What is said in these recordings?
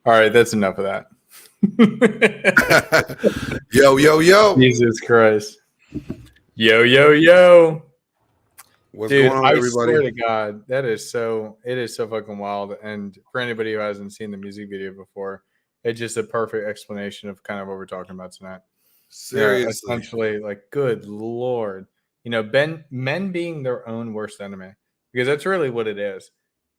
All right, that's enough of that. Yo. Jesus Christ. Yo. What's Dude, going on, I everybody? swear to God, it is so fucking wild. And for anybody who hasn't seen the music video before, it's just a perfect explanation of kind of what we're talking about tonight. Seriously. Essentially, like, good Lord. Men being their own worst enemy. Because that's really what it is.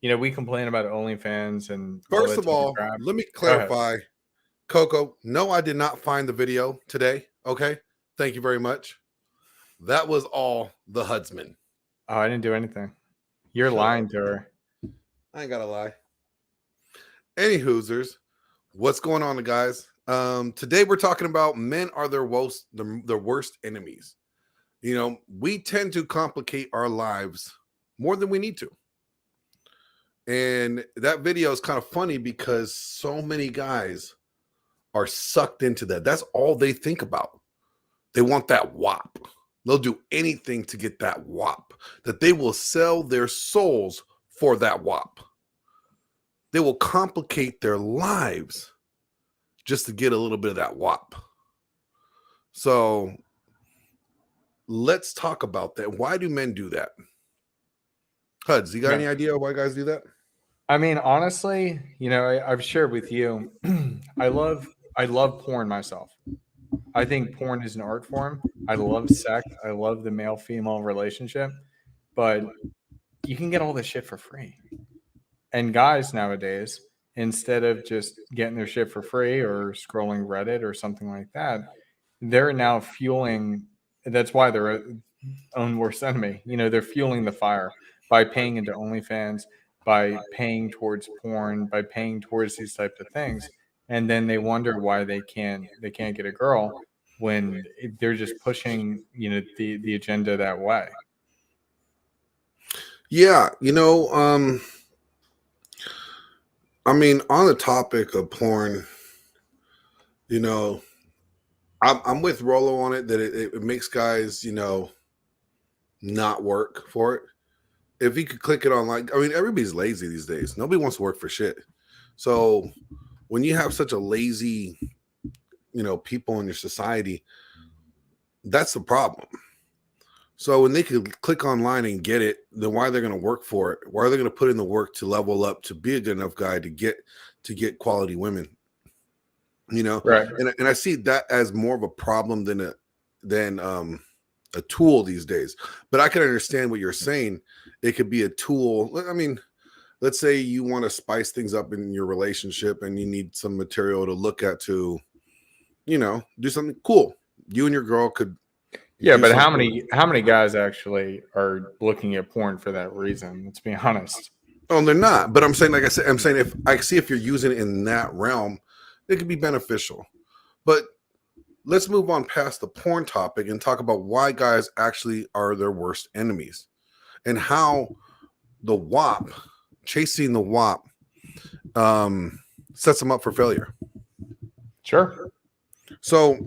We complain about OnlyFans and all First that of type all, crap. let me Go ahead. clarify. Coco, no, I did not find the video today. Okay. Thank you very much. That was all the Hudsman. Oh, I didn't do anything. You're Shut lying up. to her. I ain't gotta lie. Any Hoosers, what's going on, guys? Today we're talking about men are their worst enemies. We tend to complicate our lives more than we need to. And that video is kind of funny because so many guys are sucked into that. That's all they think about. They want that whop. They'll do anything to get that whop, that they will sell their souls for that whop. They will complicate their lives just to get a little bit of that whop. So let's talk about that. Why do men do that? Huds, you got any idea why guys do that? I mean, honestly, I've shared with you, I love porn myself. I think porn is an art form. I love sex. I love the male-female relationship, but you can get all this shit for free. And guys nowadays, instead of just getting their shit for free or scrolling Reddit or something like that, they're now fueling. That's why they're their own worst enemy. They're fueling the fire by paying into OnlyFans, by paying towards porn, by paying towards these types of things, and then they wonder why they can't get a girl when they're just pushing the agenda that way. Yeah, I mean, on the topic of porn, I'm with Rolo on it that it makes guys, not work for it. If you could click it on, everybody's lazy these days. Nobody wants to work for shit. So when you have such a lazy, people in your society, that's the problem. So when they could click online and get it, then why are they going to work for it? Why are they going to put in the work to level up to be a good enough guy to get quality women? Right. And I see that as more of a problem than a tool these days. But I can understand what you're saying. It could be a tool. I mean, let's say you want to spice things up in your relationship and you need some material to look at to, do something cool. You and your girl could. Yeah, but how many guys actually are looking at porn for that reason? Let's be honest. Oh, they're not. But I'm saying, like I said, if you're using it in that realm, it could be beneficial. But let's move on past the porn topic and talk about why guys actually are their worst enemies and how the WAP, chasing the WAP, sets them up for failure. Sure. So,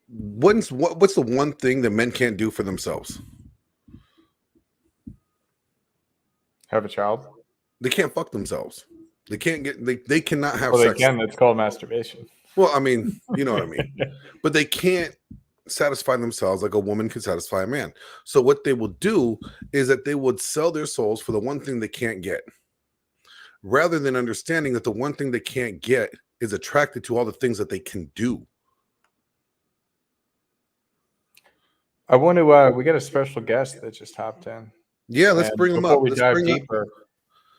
what's the one thing that men can't do for themselves? Have a child. They can't fuck themselves. They can't get. They cannot have sex. They can. It's called masturbation. Well, I mean, you know what I mean. But they can't satisfy themselves like a woman can satisfy a man. So what they will do is that they would sell their souls for the one thing they can't get, rather than understanding that the one thing they can't get is attracted to all the things that they can do. I want to. We got a special guest that just hopped in. Yeah, let's bring him up. Before we dive deeper,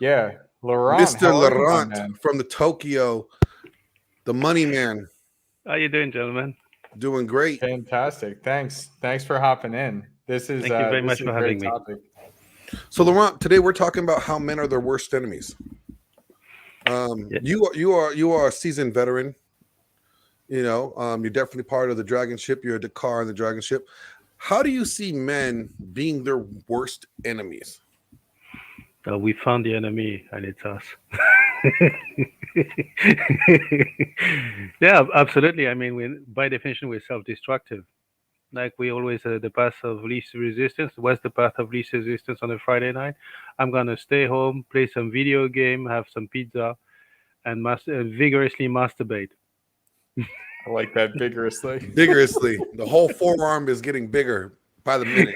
yeah, Laurent, Mr. Laurent from the Tokyo, the money man. How you doing, gentlemen? Doing great. Fantastic. Thanks for hopping in. Thank you very much for having me. So, Laurent, today we're talking about how men are their worst enemies. You are a seasoned veteran. You're definitely part of the Dragon Ship. You're a Dakar in the Dragon Ship. How do you see men being their worst enemies? We found the enemy, and it's us. Yeah, absolutely. I mean, by definition, we're self-destructive. Like we always, the path of least resistance. What's the path of least resistance on a Friday night? I'm gonna stay home, play some video game, have some pizza, and vigorously masturbate. I like that vigorously. Vigorously. The whole forearm is getting bigger by the minute.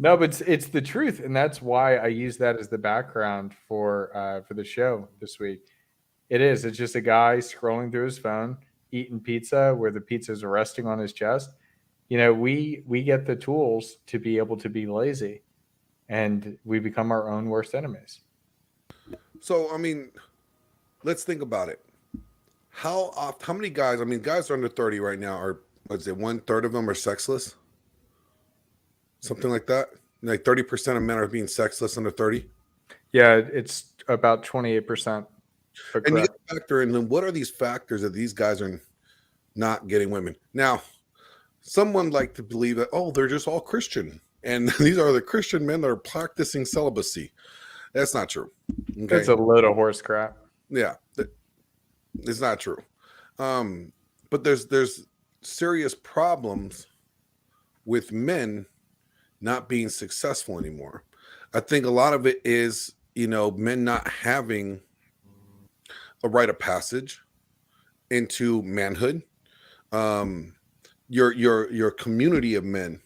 No, but it's the truth, and that's why I use that as the background for the show this week. It is. It's just a guy scrolling through his phone, eating pizza, where the pizza's resting on his chest. You know, we get the tools to be able to be lazy, and we become our own worst enemies. So, I mean, let's think about it. How many guys, I mean, guys are under 30 right now are, let's say, 1/3 of them are sexless? Something like that? Like 30% of men are being sexless under 30? Yeah, it's about 28%. But And you correct. factor in, then what are these factors that these guys are not getting women? Now, someone like to believe that, oh, they're just all Christian. And these are the Christian men that are practicing celibacy. That's not true. Okay. It's a load of horse crap. Yeah. It's not true. But there's serious problems with men not being successful anymore. I think a lot of it is, men not having a rite of passage into manhood. Your community of men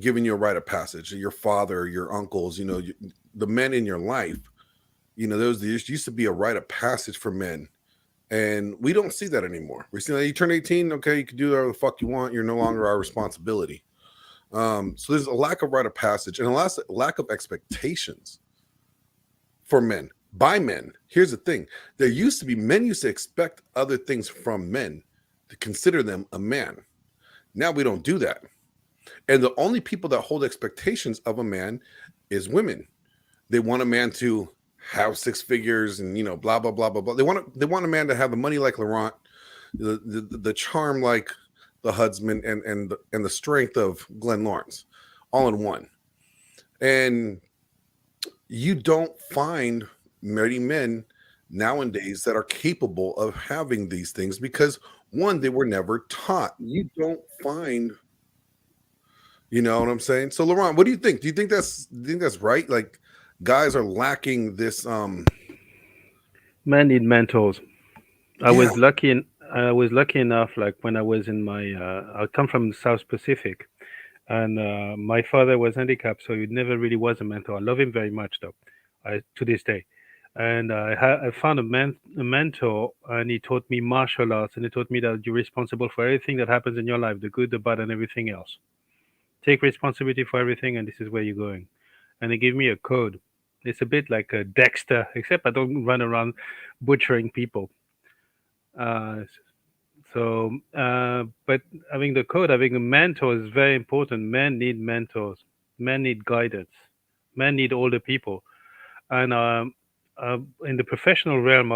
giving you a rite of passage. Your father, your uncles, the men in your life. There used to be a rite of passage for men. And we don't see that anymore. We see that you turn 18, okay, you can do whatever the fuck you want. You're no longer our responsibility. So there's a lack of rite of passage and a lack of expectations for men by men. Here's the thing. Men used to expect other things from men to consider them a man. Now we don't do that. And the only people that hold expectations of a man is women. They want a man to have 6 figures and blah blah blah blah blah. They want a man to have the money like Laurent, the charm like the Husband, and the strength of Glenn Lawrence, all in one. And you don't find many men nowadays that are capable of having these things because one, they were never taught. You don't find, you know what I'm saying? So Laurent, what do you think? Do you think that's right? Like guys are lacking this Men need mentors. I Yeah. was lucky. I was lucky enough. Like when I was in my, I come from the South Pacific, and my father was handicapped, so he never really was a mentor. I love him very much, though, to this day. And I found a mentor, and he taught me martial arts, and he taught me that you're responsible for everything that happens in your life, the good, the bad, and everything else. Take responsibility for everything, and this is where you're going. And he gave me a code. It's a bit like a Dexter, except I don't run around butchering people. Uh, but having the code, having a mentor is very important. Men need mentors. Men need guidance. Men need older people. And in the professional realm,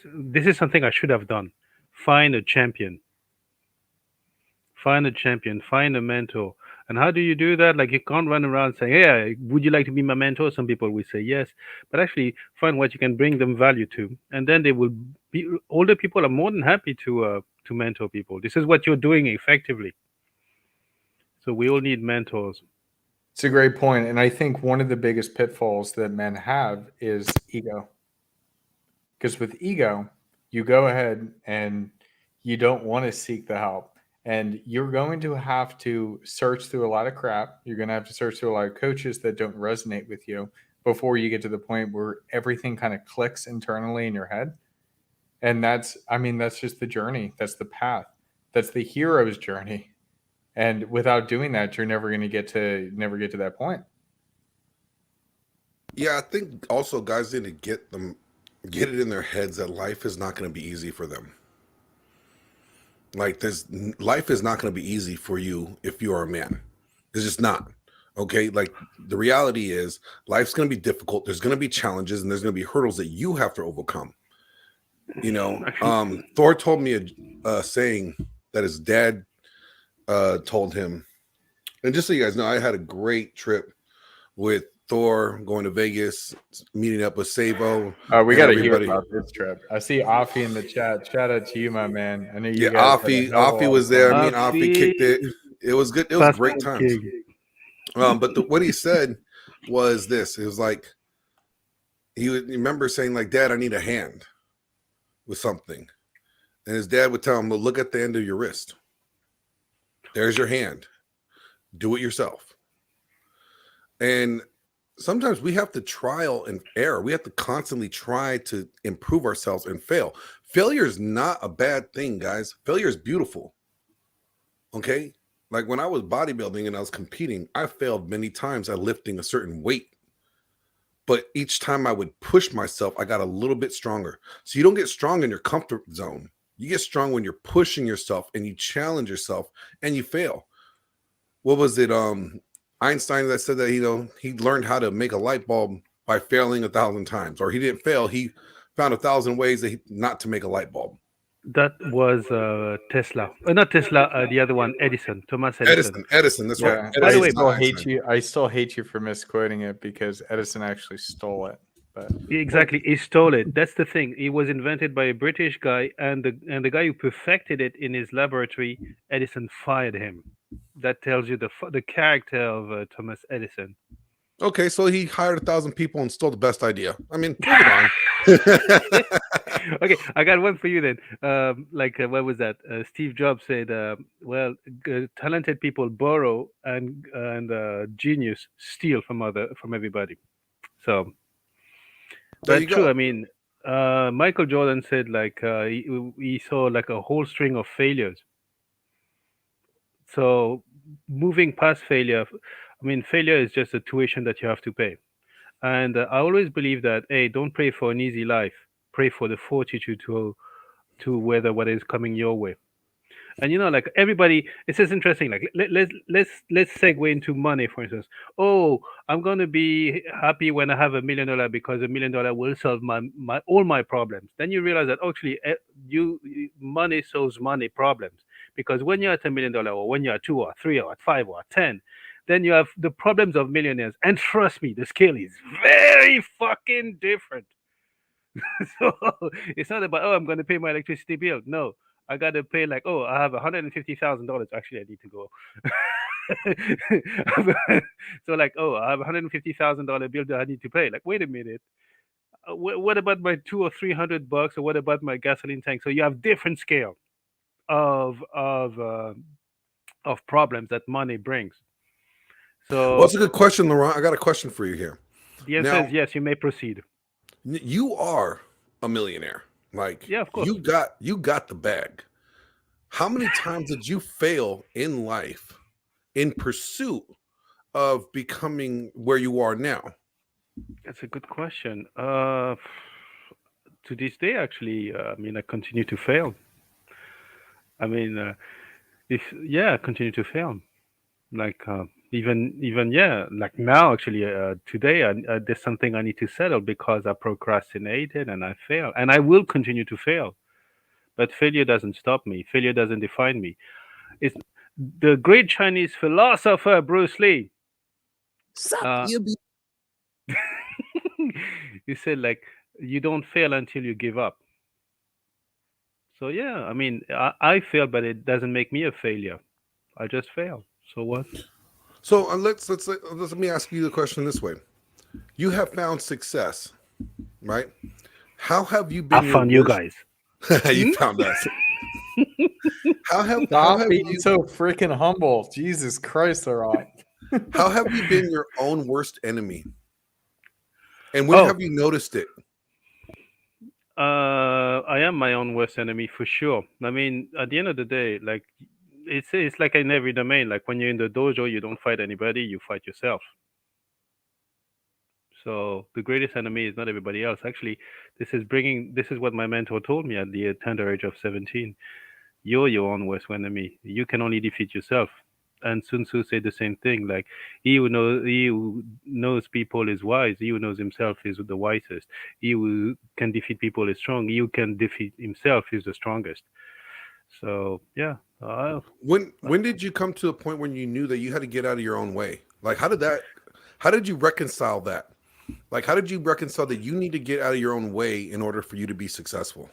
this is something I should have done. Find a champion. Find a champion. Find a mentor. And how do you do that? Like you can't run around saying, "Yeah, would you like to be my mentor?" Some people will say yes, but actually find what you can bring them value to, and then they will be. Older people are more than happy to mentor people. This is what you're doing effectively. So we all need mentors. It's a great point, and I think one of the biggest pitfalls that men have is ego. Because with ego, you go ahead and you don't want to seek the help. And you're going to have to search through a lot of crap. You're going to have to search through a lot of coaches that don't resonate with you before you get to the point where everything kind of clicks internally in your head. And that's just the journey. That's the path. That's the hero's journey. And without doing that, you're never going to get to that point. Yeah, I think also guys need to get it in their heads that life is not going to be easy for them. Like life is not going to be easy for you if you are a man. It's just not. Okay, like the reality is life's going to be difficult. There's going to be challenges and there's going to be hurdles that you have to overcome. Thor told me a saying that his dad told him. And just so you guys know, I had a great trip with Thor, going to Vegas, meeting up with Savo. We and got to hear everybody. about this trip. I see Afi in the chat. Shout out to you, my man. I know you Yeah, guys had a Afi hell of a lot was of there. fun. Me and Afi kicked it. It was good. It was great Passport times. King. But what he said was this. It was like he would remember saying like, "Dad, I need a hand with something," and his dad would tell him, "Well, look at the end of your wrist. There's your hand. Do it yourself." And sometimes we have to trial and error. We have to constantly try to improve ourselves and fail. Failure is not a bad thing, guys. Failure is beautiful. Okay? Like when I was bodybuilding and I was competing, I failed many times at lifting a certain weight. But each time I would push myself, I got a little bit stronger. So you don't get strong in your comfort zone. You get strong when you're pushing yourself and you challenge yourself and you fail. What was it? Einstein that said that he learned how to make a light bulb by failing 1,000 times, or he didn't fail. He found 1,000 ways not to make a light bulb. That was Tesla. Not Tesla. The other one, Edison. Thomas Edison. Edison. That's right. Yeah, Edison, By the way, I still not hate Einstein. you. I still hate you for misquoting it because Edison actually stole it. But Exactly, he stole it. That's the thing. It was invented by a British guy, and the guy who perfected it in his laboratory, Edison fired him. That tells you the character of Thomas Edison. Okay, so he hired 1,000 people and stole the best idea. I mean, move it on. Okay, I got one for you then. What was that? Steve Jobs said, talented people borrow and genius steal from everybody. So There that's you true. go. I mean, Michael Jordan said he saw like a whole string of failures. So moving past failure, I mean, failure is just a tuition that you have to pay. And I always believe that, hey, don't pray for an easy life. Pray for the fortitude to weather what is coming your way. And like everybody, it's just interesting. Like let's segue into money, for instance. Oh, I'm gonna be happy when I have $1 million because $1 million will solve my all my problems. Then you realize that actually, money solves money problems, because when you're at $1 million, or when you're at 2 or 3 or at 5 or at 10, then you have the problems of millionaires. And trust me, the scale is very fucking different. So it's not about, oh, I'm going to pay my electricity bill. No, I got to pay like, oh, I have $150,000. Actually, I need to go. So like, oh, I have $150,000 bill that I need to pay. Like, wait a minute. What about my $200 or $300, or what about my gasoline tank? So you have different scale of problems that money brings. So Well, that's a good question, Laurent. I got a question for you here. the answer Now, is yes. You may proceed. you are a millionaire. Like, Yeah, of course. you got the bag. How many times did you fail in life in pursuit of becoming where you are now? That's a good question. To this day, actually, I mean, I continue to fail. I mean, I continue to fail. Like even like now, actually, today, there's something I need to settle because I procrastinated and I failed, and I will continue to fail. But failure doesn't stop me. Failure doesn't define me. It's the great Chinese philosopher Bruce Lee. He said, like, you don't fail until you give up. So yeah, I mean, I fail, but it doesn't make me a failure. I just fail. So what? So let me ask you the question this way: you have found success, right? How have you been? I found you guys. You found us. How stop have being you so freaking humble. Jesus Christ, they're on. how have you been your own worst enemy? And when have you noticed it? I am my own worst enemy for sure. I mean, at the end of the day, like it's like in every domain. Like when you're in the dojo, you don't fight anybody, you fight yourself. So the greatest enemy is not everybody else. Actually, this is what my mentor told me at the tender age of 17. You're your own worst enemy. You can only defeat yourself. And Sun Tzu said the same thing. Like he who knows people is wise. He who knows himself is the wisest. He who can defeat people is strong. He who can defeat himself is the strongest. So yeah. When did you come to a point when you knew that you had to get out of your own way? Like how did How did you reconcile that? Like, how did you reconcile that you need to get out of your own way in order for you to be successful?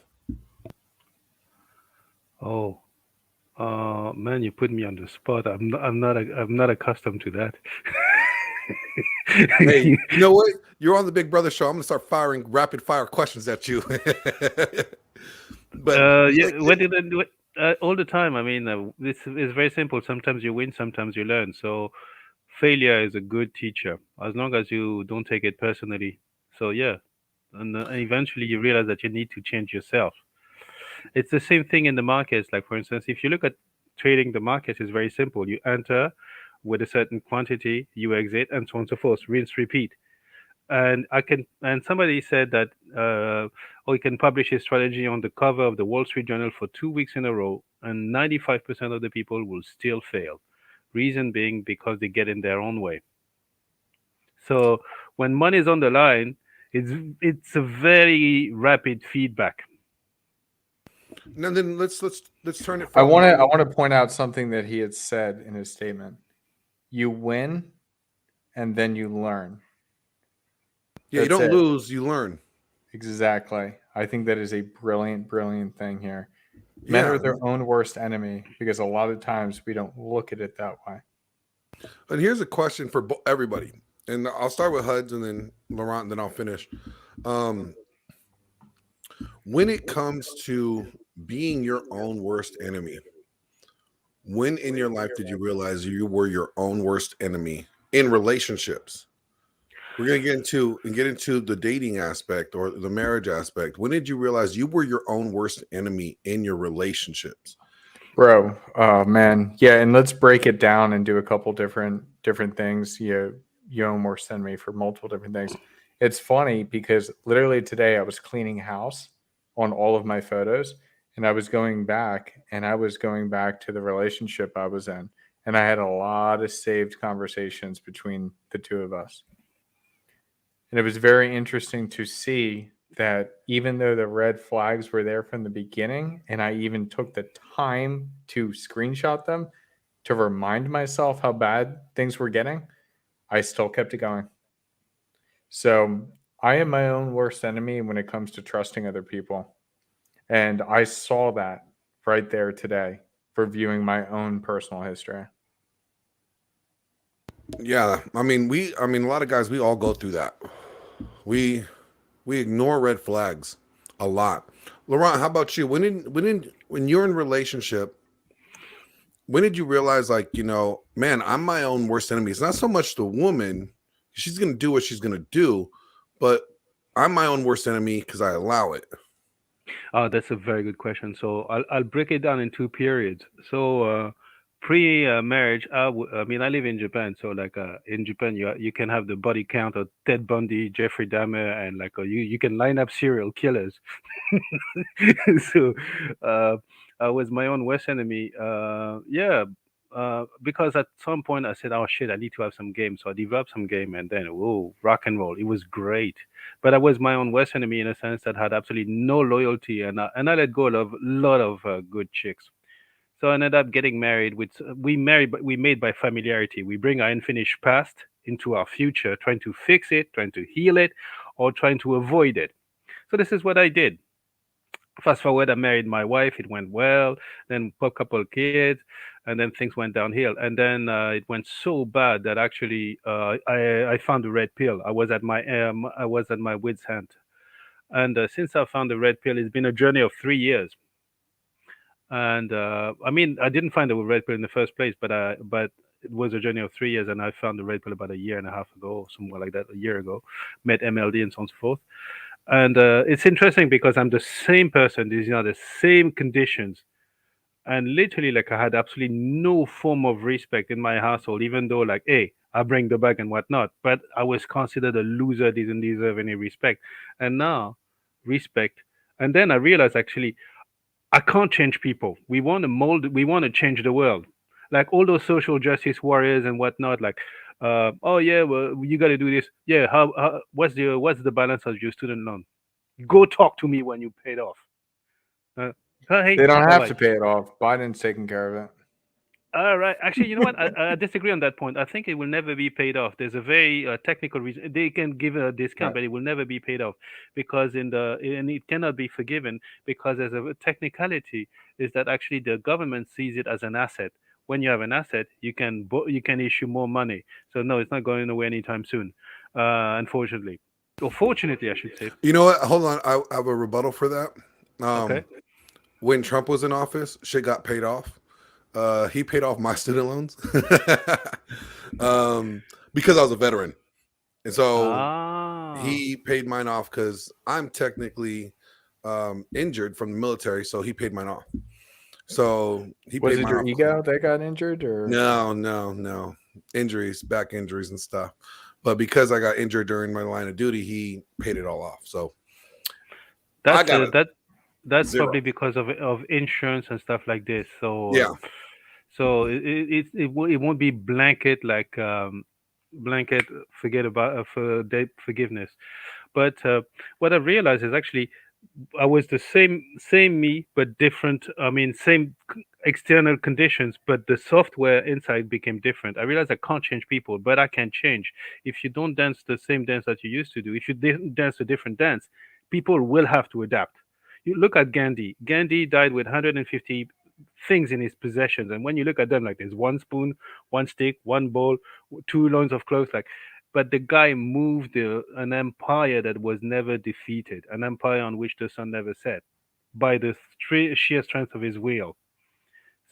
Oh, man, you put me on the spot. I'm not accustomed to that. Hey, you know what? You're on the Big Brother show. I'm gonna start firing rapid fire questions at you. But Yeah, like, what did I do? All the time. I mean, it's very simple. Sometimes you win, sometimes you learn. So failure is a good teacher as long as you don't take it personally. So yeah, and eventually you realize that you need to change yourself. It's the same thing in the markets. Like for instance, if you look at trading, the market is very simple. You enter with a certain quantity, you exit, and so on and so forth. Rinse, repeat. And somebody said that oh, he can publish his strategy on the cover of the Wall Street Journal for 2 weeks in a row, and 95% of the people will still fail. Reason being because they get in their own way. So when money is on the line, it's it's a very rapid feedback. and then let's turn it I from. want to point out something that he had said in his statement. You win and then you learn. Yeah, you That's don't it. lose, you learn. Exactly. I think that is a brilliant, brilliant thing here. Men Yeah, are their own worst enemy because a lot of times we don't look at it that way. and here's a question for everybody, and I'll start with Huds and then Laurent, and then I'll finish. Um, when it comes to being your own worst enemy, when in your life did you realize you were your own worst enemy in relationships? We're gonna get into the dating aspect or the marriage aspect. When did you realize you were your own worst enemy in your relationships? Bro, oh man. Yeah, and let's break it down and do a couple different things. You own worse than me for multiple different things. It's funny because literally today I was cleaning house on all of my photos and I was going back to the relationship I was in. And I had a lot of saved conversations between the two of us. And it was very interesting to see that even though the red flags were there from the beginning, and I even took the time to screenshot them to remind myself how bad things were getting, I still kept it going. So I am my own worst enemy when it comes to trusting other people. And I saw that right there today for viewing my own personal history. Yeah, I mean, a lot of guys, we all go through that. We we ignore red flags a lot. Laurent, how about you? When you're in a relationship, when did you realize, like, man, I'm my own worst enemy? It's not so much the woman; she's gonna do what she's gonna do, but I'm my own worst enemy because I allow it. Oh, that's a very good question. So I'll break it down in two periods. So pre marriage, I mean I live in Japan. So like in Japan, you can have the body count of Ted Bundy, Jeffrey Dahmer, and like you can line up serial killers. So uh, I was my own worst enemy. Yeah. Because at some point I said, "Oh shit, I need to have some game." So I developed some game, and then whoa, rock and roll. It was great, but I was my own worst enemy in a sense that had absolutely no loyalty, and I let go of a lot of good chicks. So I ended up getting married. We married, but we made by familiarity. We bring our unfinished past into our future, trying to fix it, trying to heal it, or trying to avoid it. So this is what I did. Fast forward, I married my wife. It went well. Then a couple of kids, and then things went downhill. And then it went so bad that actually I found the red pill. I was at my wit's end. And since I found the red pill, it's been a journey of 3 years. And I mean, I didn't find the red pill in the first place, but it was a journey of 3 years, and I found the red pill about a year and a half ago, or somewhere like that, a year ago. Met MLD and so on and so forth. And it's interesting because I'm the same person. These are the same conditions, and literally, like I had absolutely no form of respect in my household, even though, like, hey, I bring the bag and whatnot. But I was considered a loser, didn't deserve any respect, and now respect. And then I realized actually I can't change people. We want to mold. We want to change the world. Like all those social justice warriors and whatnot. Like, oh yeah, well you got to do this. Yeah, what's the balance of your student loan? Go talk to me when you paid off. Uh, hey, They don't bye have bye. to pay it off. Biden's taking care of it. All right. Actually, you know what? I disagree on that point. I think it will never be paid off. There's a very technical reason. They can give a discount, Right. but it will never be paid off because and it cannot be forgiven because there's a technicality is that actually the government sees it as an asset. When you have an asset, you can issue more money. So no, it's not going away anytime soon. Unfortunately, or fortunately, I should say. You know what? Hold on. I have a rebuttal for that. Okay. When Trump was in office, shit got paid off. He paid off my student loans because I was a veteran, and so Ah. he paid mine off because I'm technically injured from the military, so he paid mine off. So he Was paid it mine your off. ego that got injured, or No, injuries, back injuries and stuff. But because I got injured during my line of duty, he paid it all off. So I That's got a that's zero. probably because of insurance and stuff like this. Yeah, So it won't be blanket like blanket forget about for debt forgiveness. But what I realized is actually I was the same me but different. I mean, same external conditions, but the software inside became different. I realized I can't change people, but I can change. If you don't dance the same dance that you used to do, if you dance a different dance, people will have to adapt. You look at Gandhi. Gandhi died with 150 things in his possessions, and when you look at them, like there's one spoon, one stick, one bowl, two loins of clothes, like but the guy moved an empire that was never defeated, an empire on which the sun never set, by the sheer strength of his will.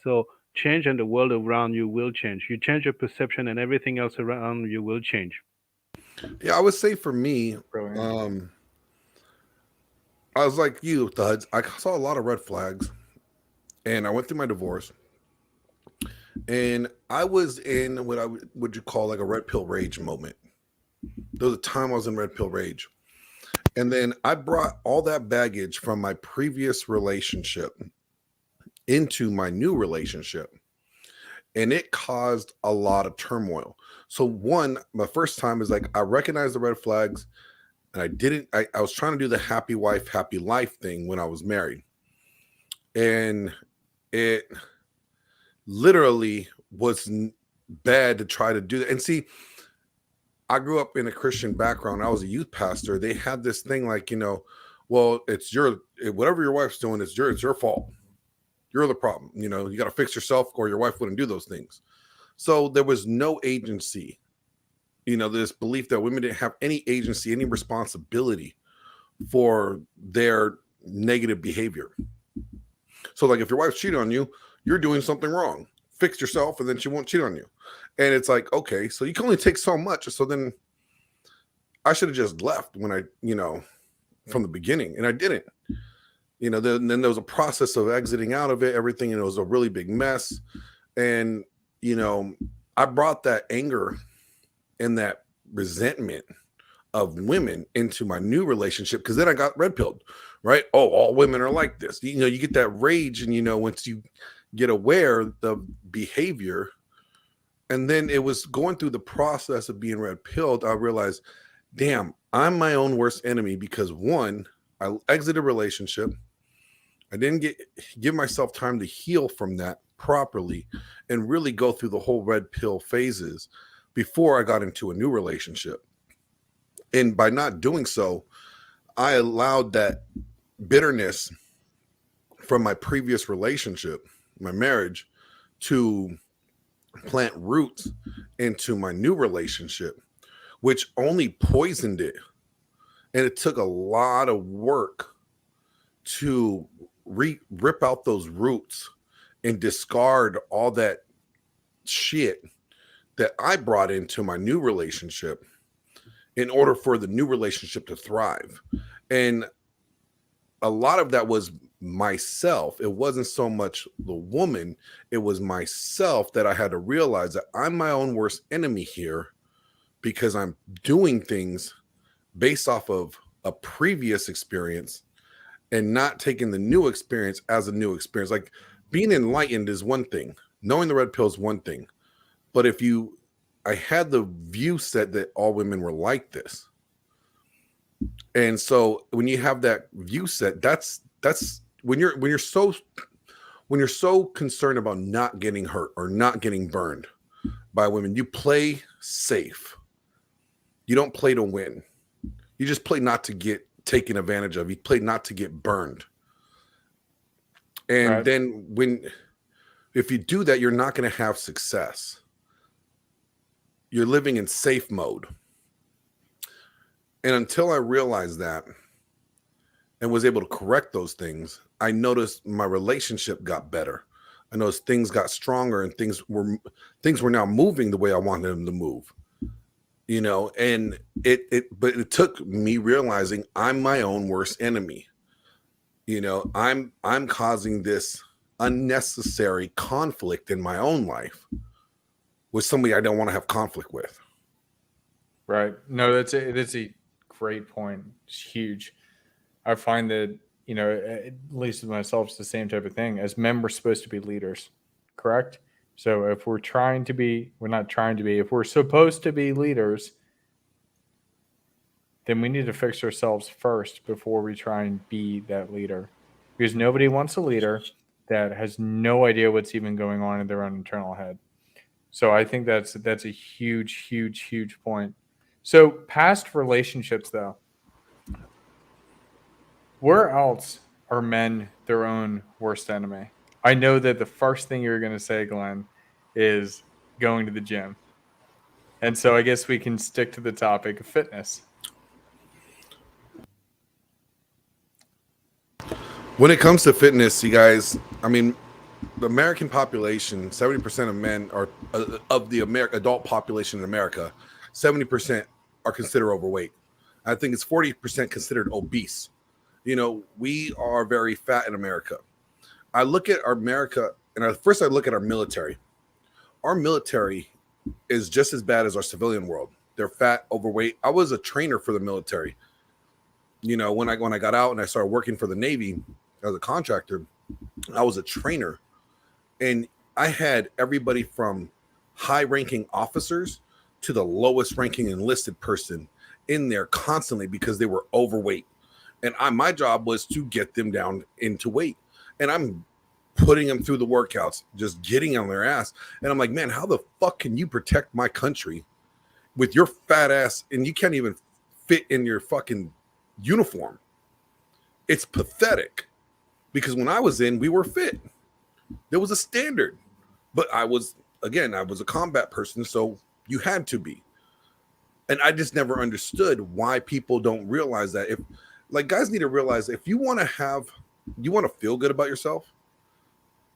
So change and the world around you will change. You change your perception and everything else around you will change. yeah. I would say for me, brilliant? um, I was like you, Thuds. I saw a lot of red flags, and I went through my divorce, and I was in what would you call like a red pill rage moment. There was a time I was in red pill rage, and then I brought all that baggage from my previous relationship into my new relationship, and it caused a lot of turmoil. So one, my first time is like I recognized the red flags, and I didn't. I was trying to do the happy wife, happy life thing when I was married, and it literally was bad to try to do that. And see, I grew up in a Christian background. I was a youth pastor. They had this thing like, well, it's whatever your wife's doing, it's your fault. You're the problem. You got to fix yourself, or your wife wouldn't do those things. So there was no agency. This belief that women didn't have any agency, any responsibility for their negative behavior. So, like, if your wife's cheating on you, you're doing something wrong. Fix yourself, and then she won't cheat on you. And it's like, okay, so you can only take so much. So then I should have just left when from the beginning, and I didn't. Then there was a process of exiting out of it, everything, and it was a really big mess. And I brought that anger and that resentment of women into my new relationship, because then I got red pilled, right? Oh, all women are like this. You get that rage, and once you get aware of the behavior, and then it was going through the process of being red pilled, I realized, damn, I'm my own worst enemy, because one, I exited a relationship. I didn't give myself time to heal from that properly and really go through the whole red pill phases before I got into a new relationship. And by not doing so, I allowed that bitterness from my previous relationship, my marriage, to plant roots into my new relationship, which only poisoned it. And it took a lot of work to rip out those roots and discard all that shit that I brought into my new relationship in order for the new relationship to thrive. And a lot of that was myself. It wasn't so much the woman, it was myself that I had to realize that I'm my own worst enemy here, because I'm doing things based off of a previous experience and not taking the new experience as a new experience. Like, being enlightened is one thing, knowing the red pill is one thing. But I had the view set that all women were like this. And so when you have that view set, that's when you're when you're so concerned about not getting hurt or not getting burned by women, you play safe. You don't play to win. You just play not to get taken advantage of. You play not to get burned. And Right. then if you do that, you're not going to have success. You're living in safe mode. And until I realized that and was able to correct those things, I noticed my relationship got better. I noticed things got stronger and things were now moving the way I wanted them to move. You know, and but it took me realizing I'm my own worst enemy. You know, I'm causing this unnecessary conflict in my own life with somebody I don't want to have conflict with. Right. No, that's a great point. It's huge. I find that, you know, at least with myself, it's the same type of thing. As men, we're supposed to be leaders, correct? So if we're not trying to be, if we're supposed to be leaders, then we need to fix ourselves first before we try and be that leader. Because nobody wants a leader that has no idea what's even going on in their own internal head. So I think that's a huge, huge, huge point. So past relationships, though, where else are men their own worst enemy? I know that the first thing you're going to say, Glenn, is going to the gym. And so I guess we can stick to the topic of fitness. When it comes to fitness, you guys, I mean, the American population, 70% of men are of the adult population in America, 70% are considered overweight. I think it's 40% considered obese. You know, we are very fat in America. I look at our America, and first I look at our military. Our military is just as bad as our civilian world. They're fat, overweight. I was a trainer for the military. You know, when I got out and I started working for the Navy as a contractor, I was a trainer. And I had everybody from high-ranking officers to the lowest-ranking enlisted person in there constantly because they were overweight. And my job was to get them down into weight. And I'm putting them through the workouts, just getting on their ass. And I'm like, man, how the fuck can you protect my country with your fat ass and you can't even fit in your fucking uniform? It's pathetic. Because when I was in, we were fit. There was a standard. But I was a combat person, so you had to be. And I just never understood why people don't realize that. Guys need to realize if you want to feel good about yourself,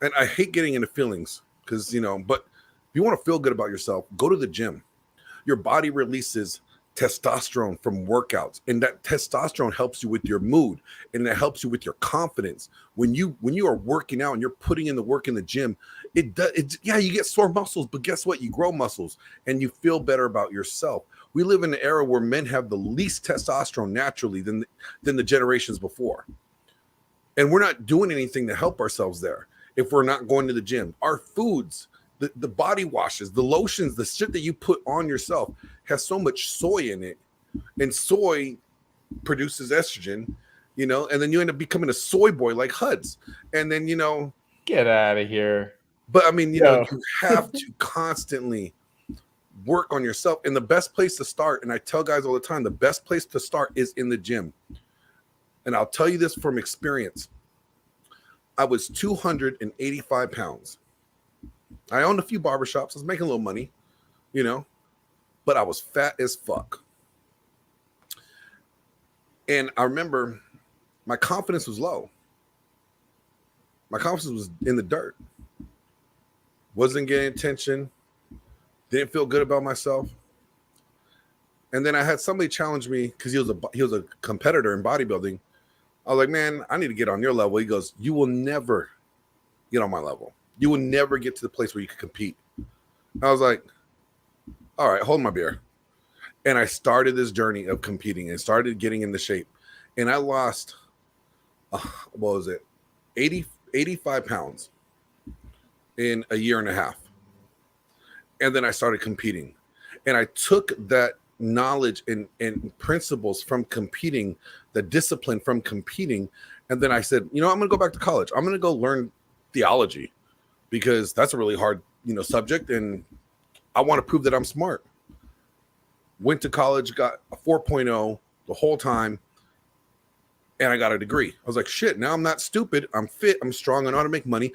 and I hate getting into feelings because, you know, but if you want to feel good about yourself, go to the gym. Your body releases testosterone from workouts, and that testosterone helps you with your mood, and that helps you with your confidence. When you are working out and you're putting in the work in the gym, you get sore muscles, but guess what? You grow muscles and you feel better about yourself. We live in an era where men have the least testosterone naturally than the generations before. And we're not doing anything to help ourselves there if we're not going to the gym. Our foods, the body washes, the lotions, the shit that you put on yourself has so much soy in it. And soy produces estrogen, you know, and then you end up becoming a soy boy like Huds. And then, you know, get out of here. But I mean, you know, you have to constantly work on yourself. And the best place to start, and I tell guys all the time, the best place to start is in the gym. And I'll tell you this from experience. I was 285 pounds. I owned a few barbershops. I was making a little money, you know, but I was fat as fuck. And I remember my confidence was low. My confidence was in the dirt. Wasn't getting attention. Didn't feel good about myself. And then I had somebody challenge me because he was a competitor in bodybuilding. I was like, man, I need to get on your level. He goes, you will never get on my level. You will never get to the place where you can compete. I was like, all right, hold my beer. And I started this journey of competing and started getting into shape. And I lost, 85 pounds in a year and a half. And then I started competing. And I took that knowledge and principles from competing, the discipline from competing. And then I said, you know, I'm going to go back to college. I'm going to go learn theology, because that's a really hard, subject, and I want to prove that I'm smart. Went to college, got a 4.0 the whole time, and I got a degree. I was like, shit, now I'm not stupid. I'm fit. I'm strong. I know how to make money.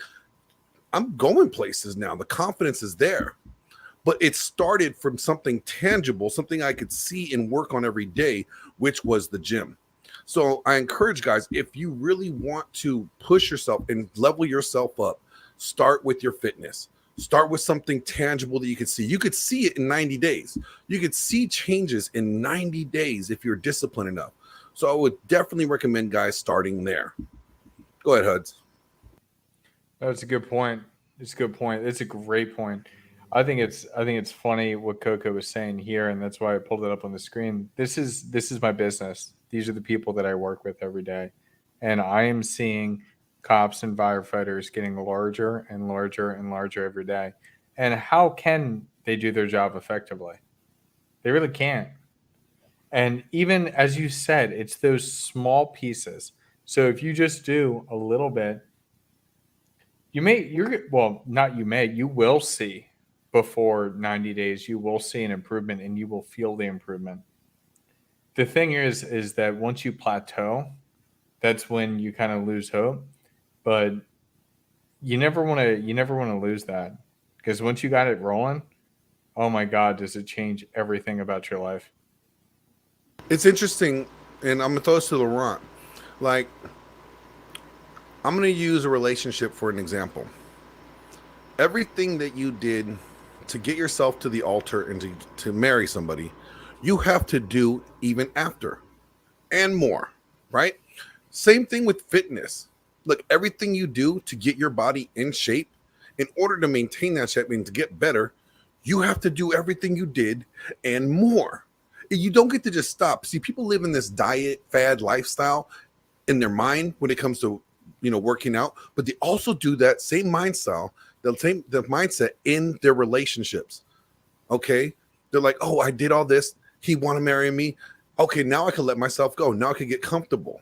I'm going places now. The confidence is there. But it started from something tangible, something I could see and work on every day, which was the gym. So I encourage guys, if you really want to push yourself and level yourself up, start with your fitness. Start with something tangible that you could see. You could see it in 90 days. You could see changes in 90 days if you're disciplined enough. So I would definitely recommend guys starting there. Go ahead, Huds. That's a good point. It's a good point. It's a great point. I think it's funny what Coco was saying here, and that's why I pulled it up on the screen. This is my business. These are the people that I work with every day, and I am seeing cops and firefighters getting larger and larger and larger every day. And how can they do their job effectively? They really can't. And even as you said, it's those small pieces. So if you just do a little bit, not you may, you will see before 90 days, you will see an improvement and you will feel the improvement. The thing is that once you plateau, that's when you kind of lose hope. But you never want to lose that, because once you got it rolling, oh my God, does it change everything about your life? It's interesting, and I'm going to throw this to Laurent. Like, I'm going to use a relationship for an example. Everything that you did to get yourself to the altar and to marry somebody, you have to do even after and more, right? Same thing with fitness. Look, everything you do to get your body in shape, in order to maintain that shape and to get better, you have to do everything you did and more. You don't get to just stop. See, people live in this diet fad lifestyle in their mind when it comes to working out, but they also do that same mindset, the mindset in their relationships. Okay, they're like, oh, I did all this. He want to marry me. Okay, now I can let myself go. Now I can get comfortable.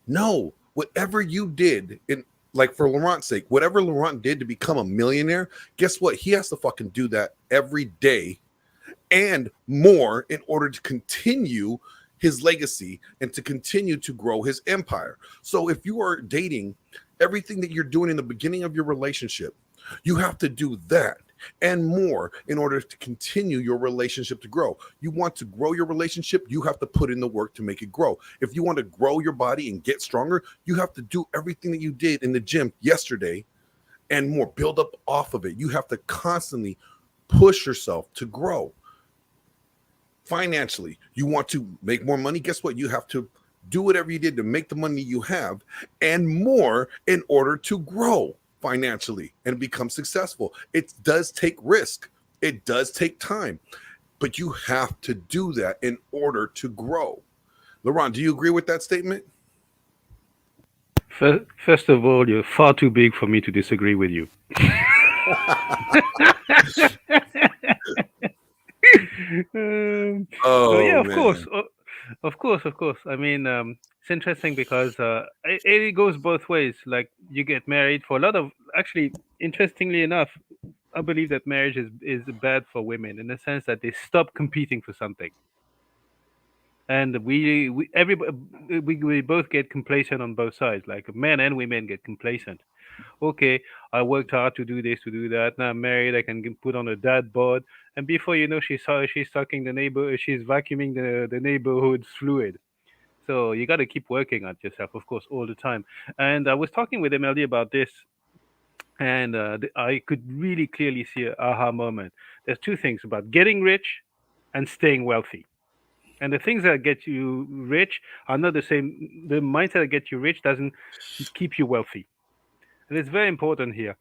No, whatever you did, in like for Laurent's sake, whatever Laurent did to become a millionaire, guess what? He has to fucking do that every day and more in order to continue his legacy and to continue to grow his empire. So if you are dating, everything that you're doing in the beginning of your relationship, you have to do that and more in order to continue your relationship to grow. You want to grow your relationship, you have to put in the work to make it grow. If you want to grow your body and get stronger, you have to do everything that you did in the gym yesterday and more, build up off of it. You have to constantly push yourself to grow. Financially, you want to make more money, guess what? You have to do whatever you did to make the money you have and more in order to grow financially and become successful. It does take risk. It does take time, but you have to do that in order to grow. Laurent, do you agree with that statement? First of all, you're far too big for me to disagree with you. So yeah, Oh of course, man. of course. I mean, it's interesting because it goes both ways. Like you get married for a lot of actually, interestingly enough, I believe that marriage is bad for women in the sense that they stop competing for something, and we both get complacent on both sides. Like men and women get complacent. Okay, I worked hard to do this, to do that. Now I'm married, I can put on a dad bod, and before you know, she's sucking she's vacuuming the neighborhood's fluid. So you got to keep working at yourself, of course, all the time. And I was talking with MLD about this, and I could really clearly see a aha moment. There's two things about getting rich and staying wealthy. And the things that get you rich are not the same. The mindset that gets you rich doesn't keep you wealthy, and it's very important here.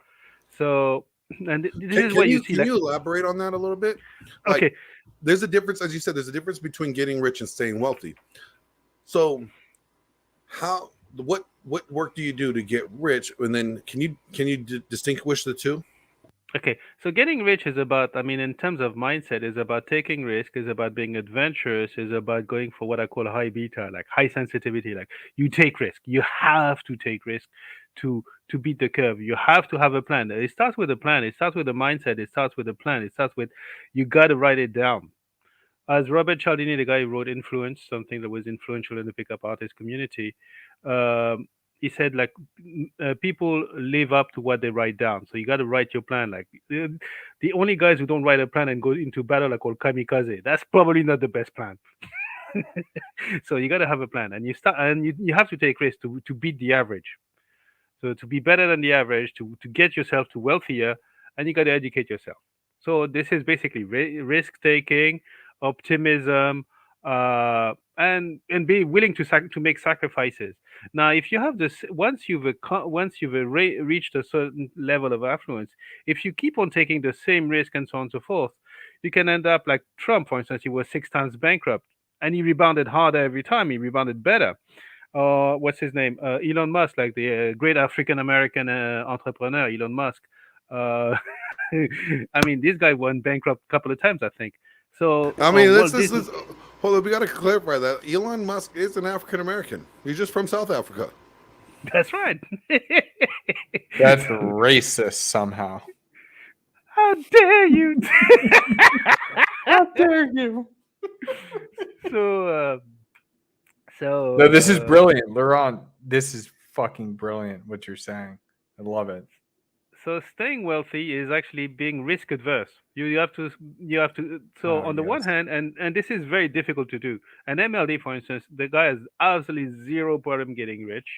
So, and this Can, is can what you you see. can Like, you elaborate on that a little bit? Like, okay, there's a difference, as you said, there's a difference between getting rich and staying wealthy. So what work do you do to get rich, and then can you distinguish the two? Okay, so getting rich is about, I mean, in terms of mindset, is about taking risk, is about being adventurous, is about going for what I call high beta, like high sensitivity. Like you take risk, you have to take risk to beat the curve. You have to have a plan. It starts with a plan. It starts with a mindset. It starts with a plan. It starts with you got to write it down. As Robert Cialdini, the guy who wrote Influence, something that was influential in the pickup artist community, um, he said like people live up to what they write down. So you got to write your plan. Like the only guys who don't write a plan and go into battle are called kamikaze. That's probably not the best plan. So you got to have a plan, and you have to take risks to beat the average. So to be better than the average, to get yourself to wealthier, and you got to educate yourself. So this is basically risk taking, optimism, and be willing to make sacrifices. Now, if you have this, once you've reached a certain level of affluence, if you keep on taking the same risk and so on and so forth, you can end up like Trump, for instance. He was 6 times bankrupt, and he rebounded harder every time. He rebounded better. What's his name? Elon Musk, like the great African American entrepreneur, Elon Musk. Uh, I mean, this guy went bankrupt a couple of times, I think. So, I mean, Walt Disney. let's hold on. We got to clarify that Elon Musk is an African American. He's just from South Africa. That's right. That's racist somehow. How dare you? How dare you? so, uh, so, No, this is brilliant, Laurent. This is fucking brilliant. What you're saying, I love it. so staying wealthy is actually being risk adverse. You have to. So Oh on the one yes, hand, and this is very difficult to do. An MLD, for instance, the guy has absolutely zero problem getting rich,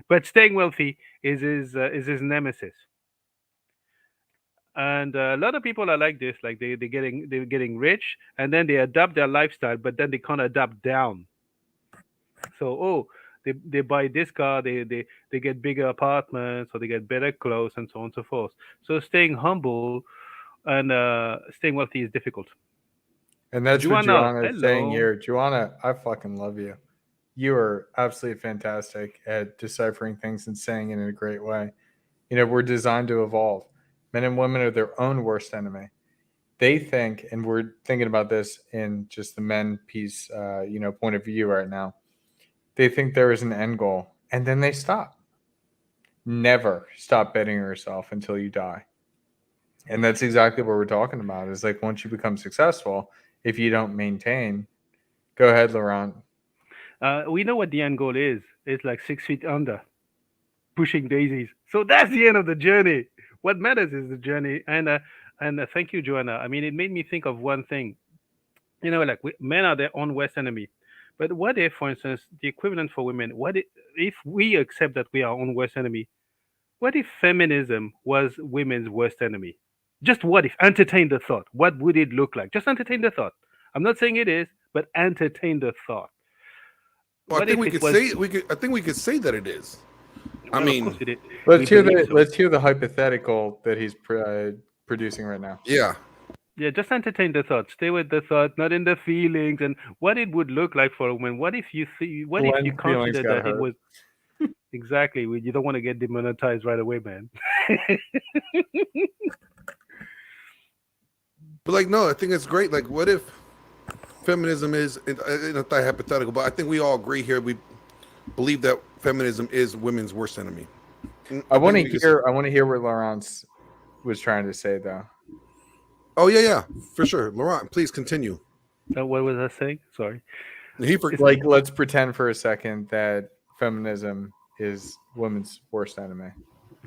but staying wealthy is his nemesis. And a lot of people are like this, like they're getting rich, and then they adapt their lifestyle, but then they can't adapt down. So they buy this car, they get bigger apartments, or they get better clothes, and so on and so forth. So staying humble and staying wealthy is difficult. and that's what Joanna, Joanna is saying hello. here. Joanna, I fucking love you. You are absolutely fantastic at deciphering things and saying it in a great way. You know, we're designed to evolve. Men and women are their own worst enemy. They think, and we're thinking about this in just the men piece, point of view right now. They think there is an end goal, and then they stop. Never stop betting yourself until you die. And that's exactly what we're talking about. Is like once you become successful, if you don't maintain, go ahead, Laurent. We know what the end goal is. It's like 6 feet under, pushing daisies. So that's the end of the journey. What matters is the journey. And thank you, Joanna. I mean, it made me think of one thing. Like men are their own worst enemy. But what if, for instance, the equivalent for women? What if we accept that we are our own worst enemy? What if feminism was women's worst enemy? Just what if? Entertain the thought. What would it look like? Just entertain the thought. I'm not saying it is, but entertain the thought. Well, I What think if we it could was? say we could. I think we could say that it is. I Well, of course mean, we did. We Let's hear believe the so. let's hear the hypothetical that he's producing right now. yeah. Yeah, just entertain the thought. Stay with the thought, not in the feelings, and what it would look like for a woman. What if you see? What if you Glenn's feelings consider got that it hurt. was exactly? You don't want to get demonetized right away, man. But like, no, I think it's great. Like, what if feminism is not that hypothetical, but I think we all agree here. We believe that feminism is women's worst enemy. I I want think to we could. hear. I want to hear what Laurent was trying to say, though. Oh yeah, for sure. Laurent, please continue. What was I saying? Sorry. He for, It's, Like, let's pretend for a second that feminism is women's worst enemy.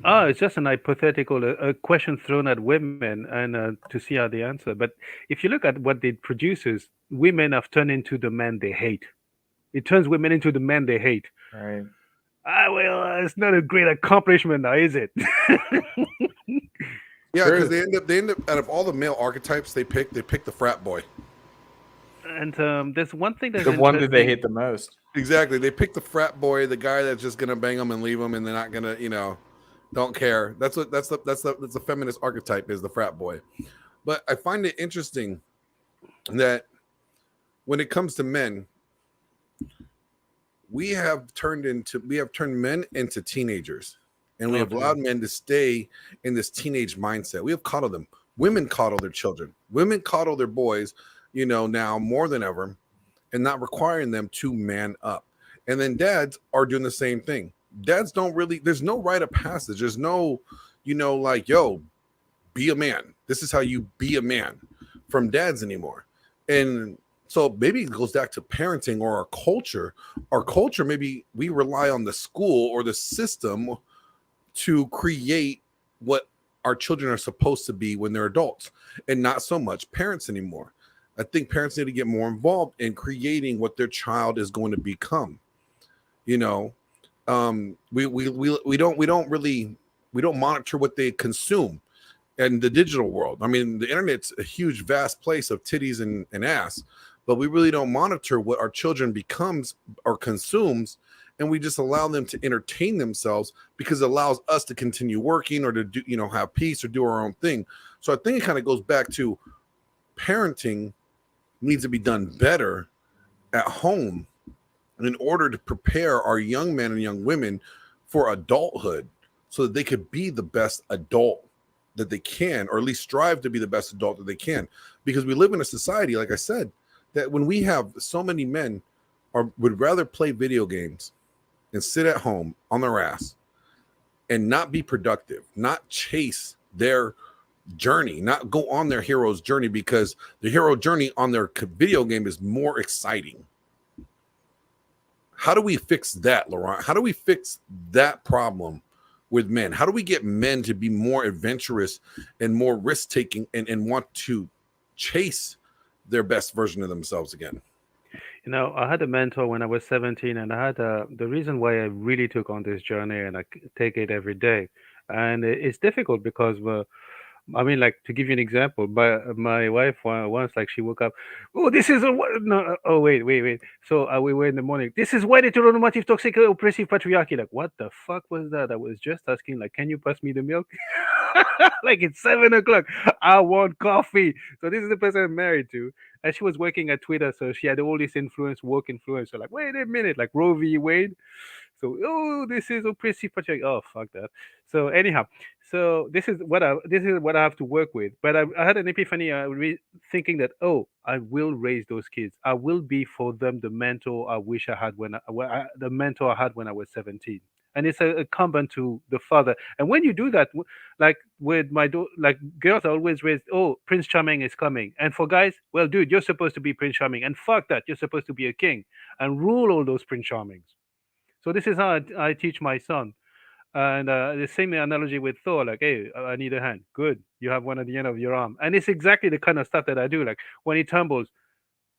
it's just an hypothetical, a question thrown at women, and to see how they answer. But if you look at what it produces, women have turned into the men they hate. It turns women into the men they hate. Right. It's not a great accomplishment now, is it? yeah, because Truth. they end up out of all the male archetypes they pick the frat boy. And there's one thing that's The one that they interesting. hate the most. Exactly, they pick the frat boy, the guy that's just gonna bang them and leave them, and they're not gonna, don't care. That's the feminist archetype is the frat boy. But I find it interesting that when it comes to men, we have turned men into teenagers. And we have allowed men to stay in this teenage mindset. We have coddled them. Women coddle their children. Women coddle their boys, now more than ever, and not requiring them to man up. And then dads are doing the same thing. Dads don't really, there's no rite of passage. There's no, yo, be a man. This is how you be a man from dads anymore. And so maybe it goes back to parenting or our culture. Our culture, maybe we rely on the school or the system to create what our children are supposed to be when they're adults, and not so much parents anymore. I think parents need to get more involved in creating what their child is going to become. We don't monitor what they consume in the digital world. I mean, the internet's a huge, vast place of titties and ass, but we really don't monitor what our children becomes or consumes, and we just allow them to entertain themselves because it allows us to continue working or to do, have peace or do our own thing. So I think it kind of goes back to parenting needs to be done better at home in order to prepare our young men and young women for adulthood so that they could be the best adult that they can, or at least strive to be the best adult that they can. Because we live in a society, like I said, that when we have so many men would rather play video games and sit at home on their ass and not be productive, not chase their journey, not go on their hero's journey, because the hero journey on their video game is more exciting. How do we fix that, Laurent? How do we fix that problem with men? How do we get men to be more adventurous and more risk-taking and want to chase their best version of themselves again? I had a mentor when I was 17, and I had the reason why I really took on this journey, and I take it every day. And it's difficult because I mean, like, to give you an example, my wife once, like, she woke up, oh, this is no, oh, wait. So we were in the morning. This is white heteronormative, toxic, oppressive patriarchy. Like, what the fuck was that? I was just asking, like, can you pass me the milk? Like, it's 7 o'clock. I want coffee. So this is the person I'm married to, and she was working at Twitter, so she had all this woke influence. So, like, wait a minute, like Roe v. Wade. So, oh, this is oppressive patriarchy. Oh, fuck that. So anyhow, so this is what I have to work with. But I had an epiphany, thinking that, oh, I will raise those kids. I will be for them the mentor I wish I had the mentor I had when I was 17. And it's a incumbent to the father. And when you do that, like with like girls are always raised, oh, Prince Charming is coming. And for guys, well, dude, you're supposed to be Prince Charming, and fuck that, you're supposed to be a king and rule all those Prince Charmings. So this is how I teach my son. And the same analogy with Thor, like, hey, I need a hand. Good, you have one at the end of your arm. And it's exactly the kind of stuff that I do. Like, when he tumbles,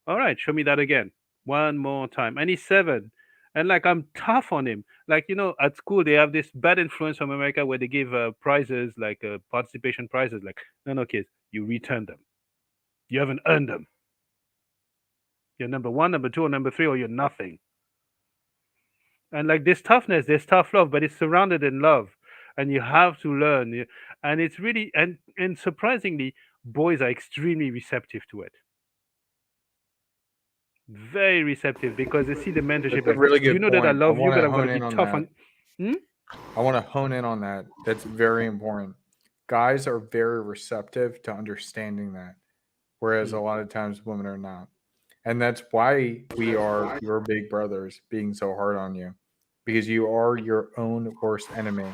all right, show me that again, one more time. And he's 7, and like, I'm tough on him. Like, at school they have this bad influence from America where they give prizes, like participation prizes. Like, no, kids, you return them. You haven't earned them. You're number 1, number 2, or number 3, or you're nothing. And like, this toughness, this tough love, but it's surrounded in love, and you have to learn. And it's really, and surprisingly, boys are extremely receptive to it. Very receptive, because they see the mentorship. That's a really good you know that I point. love you, but I'm hone going to in be on tough that. on. I want to hone in on that. That's very important. Guys are very receptive to understanding that, whereas a lot of times women are not. And that's why we are your big brothers being so hard on you, because you are your own worst enemy.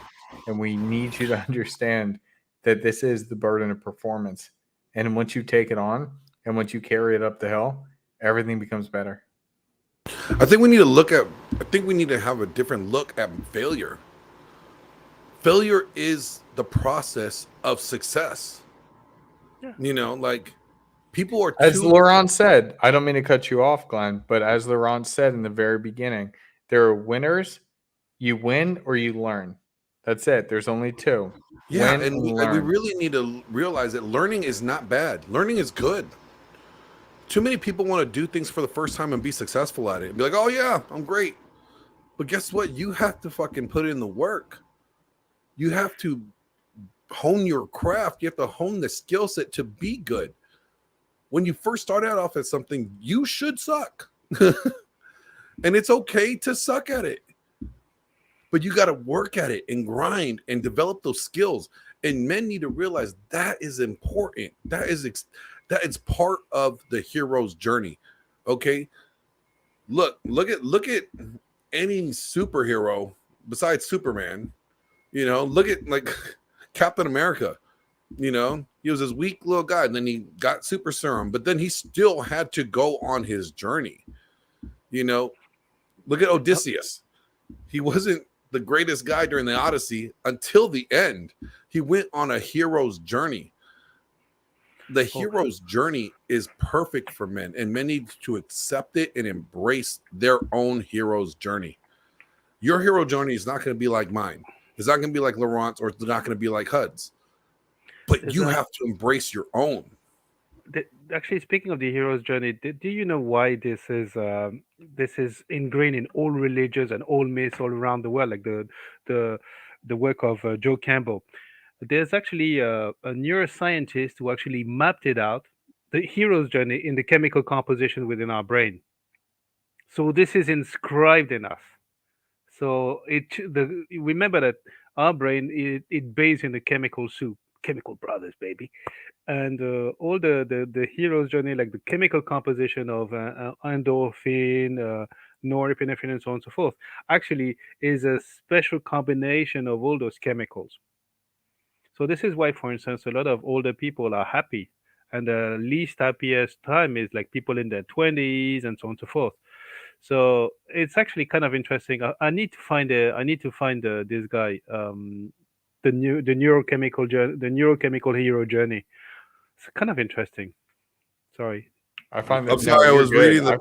And we need you to understand that this is the burden of performance. And once you take it on and once you carry it up the hill, everything becomes better. I think we need to have a different look at failure. Failure is the process of success. Yeah. Like, people are As Laurent said, I don't mean to cut you off, Glenn, but as Laurent said in the very beginning, there are winners. You win or you learn. That's it. There's only 2. Yeah, Win and we learn. really need to realize that learning is not bad. Learning is good. Too many people want to do things for the first time and be successful at it and be like, oh yeah, I'm great. But guess what? You have to fucking put in the work. You have to hone your craft. You have to hone the skill set to be good. When you first start out off at something, you should suck. And it's okay to suck at it. but you got to work at it and grind and develop those skills. And men need to realize that is important. That is part of the hero's journey. Okay, look at any superhero besides Superman. Look at like Captain America. He was this weak little guy, and then he got super serum, but then he still had to go on his journey. Look at Odysseus. He wasn't the greatest guy during the Odyssey until the end. He went on a hero's journey. The hero's journey is perfect for men, and men need to accept it and embrace their own hero's journey. Your hero journey is not going to be like mine. It's not going to be like Laurent's, or it's not going to be like HUD's. But you have to embrace your own. Actually, speaking of the hero's journey, do you know why this is ingrained in all religions and all myths all around the world, like the work of Joe Campbell? There's actually a neuroscientist who actually mapped it out, the hero's journey in the chemical composition within our brain. So this is inscribed in us. So remember that our brain it bathes in the chemical soup, chemical brothers, baby, and all the hero's journey, like the chemical composition of endorphin, norepinephrine, and so on and so forth, actually is a special combination of all those chemicals. So this is why, for instance, a lot of older people are happy, and the least happiest time is like people in their 20s and so on and so forth. So it's actually kind of interesting. I need to find this guy, the neurochemical hero journey. It's kind of interesting. Sorry. I find that. I'm sorry, I was reading I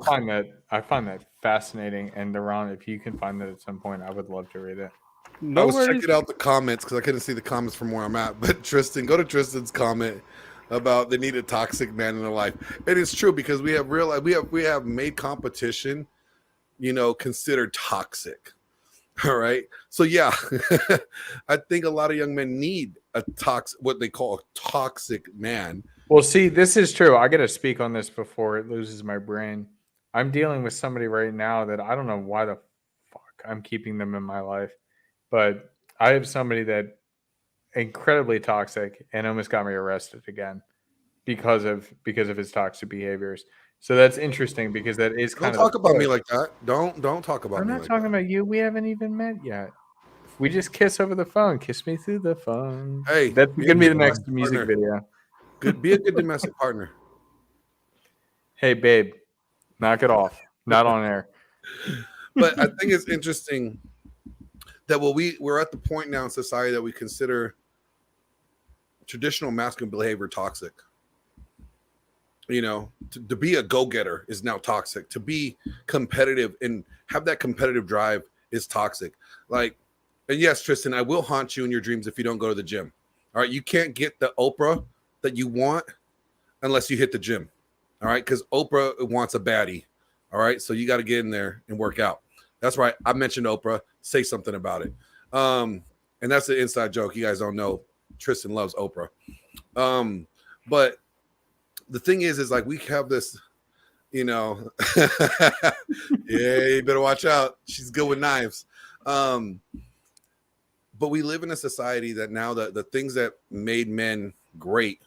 find that fascinating. And Laurent, if you can find that at some point, I would love to read it. I was checking out the comments because I couldn't see the comments from where I'm at. But Tristan, go to Tristan's comment about they need a toxic man in their life. And it's true, because we have realized we have made competition, considered toxic. All right. So yeah, I think a lot of young men need what they call a toxic man. Well, see, this is true. I got to speak on this before it loses my brain. I'm dealing with somebody right now that I don't know why the fuck I'm keeping them in my life, but I have somebody that incredibly toxic and almost got me arrested again because of his toxic behaviors. So that's interesting, because that is kind of. Don't talk about me like that. Don't talk about me. I'm not talking about you. We haven't even met yet. We just kiss over the phone. Kiss me through the phone. Hey, that's gonna be the next music video. Be a good domestic partner. Hey, babe, knock it off. Not on air. But I think it's interesting that we're at the point now in society that we consider traditional masculine behavior toxic. To be a go-getter is now toxic. To be competitive and have that competitive drive is toxic. And yes, Tristan, I will haunt you in your dreams if you don't go to the gym. All right, you can't get the Oprah that you want unless you hit the gym. All right, because Oprah wants a baddie. All right, so you got to get in there and work out. That's right. I mentioned Oprah. Say something about it. And that's the inside joke. You guys don't know. Tristan loves Oprah. But the thing is like we have this, yeah, you better watch out. She's good with knives. But we live in a society that now the things that made men great,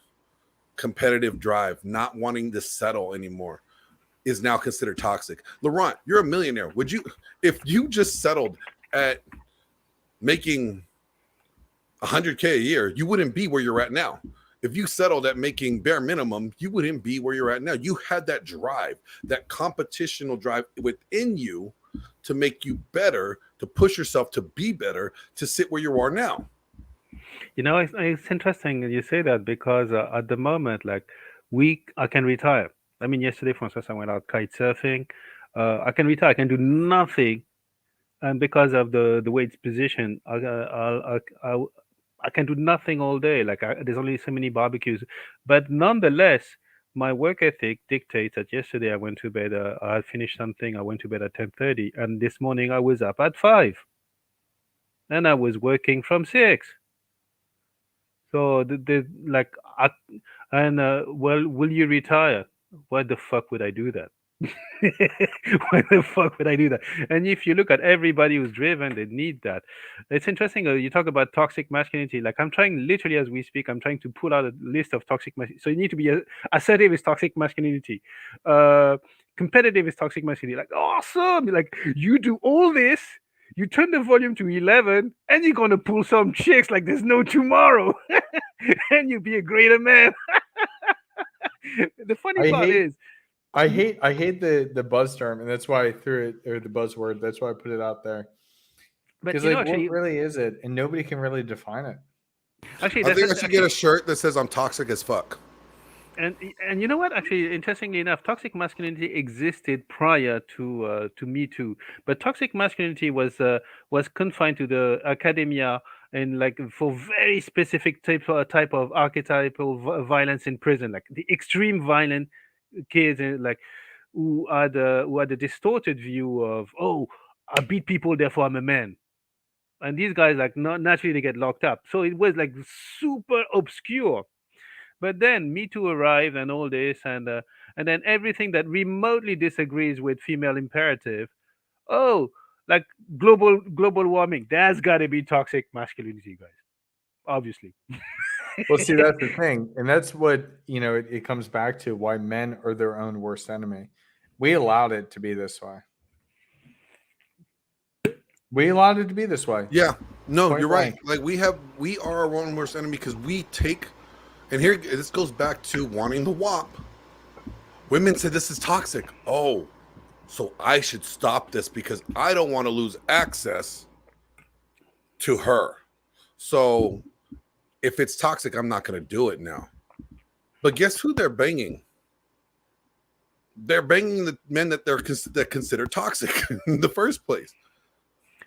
competitive drive, not wanting to settle anymore, is now considered toxic. Laurent, you're a millionaire. Would you, if you just settled at making $100K a year, you wouldn't be where you're at now. If you settled at making bare minimum, you wouldn't be where you're at now. You had that drive, that competitional drive within you to make you better, to push yourself to be better, to sit where you are now. It's interesting you say that, because at the moment, I can retire. I mean, yesterday, for instance, I went out kite surfing. I can retire. I can do nothing, and because of the way it's positioned, I can do nothing all day. There's only so many barbecues, but nonetheless, my work ethic dictates that yesterday I went to bed. I had finished something. I went to bed at 10:30, and this morning I was up at 5, and I was working from 6. So will you retire? Why the fuck would I do that? Why the fuck would I do that? And if you look at everybody who's driven, they need that. It's interesting. You talk about toxic masculinity. Like I'm trying, literally as we speak, I'm trying to pull out a list of toxic. So you need to be assertive is toxic masculinity. Uh, Competitive is toxic masculinity. Like awesome, like you do all this. You turn the volume to 11, and you're gonna pull some chicks like there's no tomorrow, and you be a greater man. The funny I part hate is, I hate the buzz term, and that's why I threw it, or the buzzword. That's why I put it out there. but Because like, what actually, really is it? And nobody can really define it. I that's think I should get a shirt that says I'm toxic as fuck. and you know what? Actually, interestingly enough, toxic masculinity existed prior to Me Too, but toxic masculinity was confined to the academia and like for very specific type of archetypal violence in prison, like the extreme violent kids and like who had a distorted view of, oh, I beat people, therefore I'm a man. And these guys like not naturally they get locked up. So it was like super obscure. But then Me Too arrived and all this, and then everything that remotely disagrees with female imperative. Oh, like global warming. That's got to be toxic masculinity, guys. Obviously. Well, see, that's the thing, and that's what it comes back to why men are their own worst enemy. We allowed it to be this way. We allowed it to be this way. Yeah, no, Point you're right. blank. Like we are our own worst enemy because we take, and here this goes back to wanting the WAP. Women say this is toxic. Oh, so I should stop this because I don't want to lose access to her. So if it's toxic, I'm not going to do it now. But guess who they're banging? They're banging the men that that consider toxic in the first place.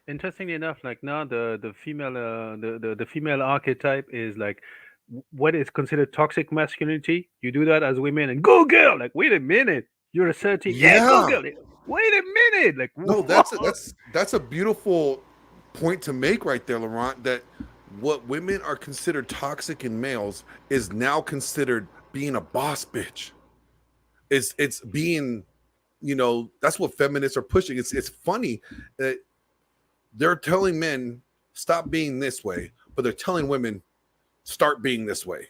Interestingly enough, like now the female the female archetype is like what is considered toxic masculinity. You do that as women and go girl. Like wait a minute, you're asserting, yeah, go Yeah. girl. Wait a minute, like No, whoa. that's a beautiful point to make right there, Laurent. That what women are considered toxic in males is now considered being a boss bitch. It's being, that's what feminists are pushing. It's funny that they're telling men stop being this way, but they're telling women start being this way.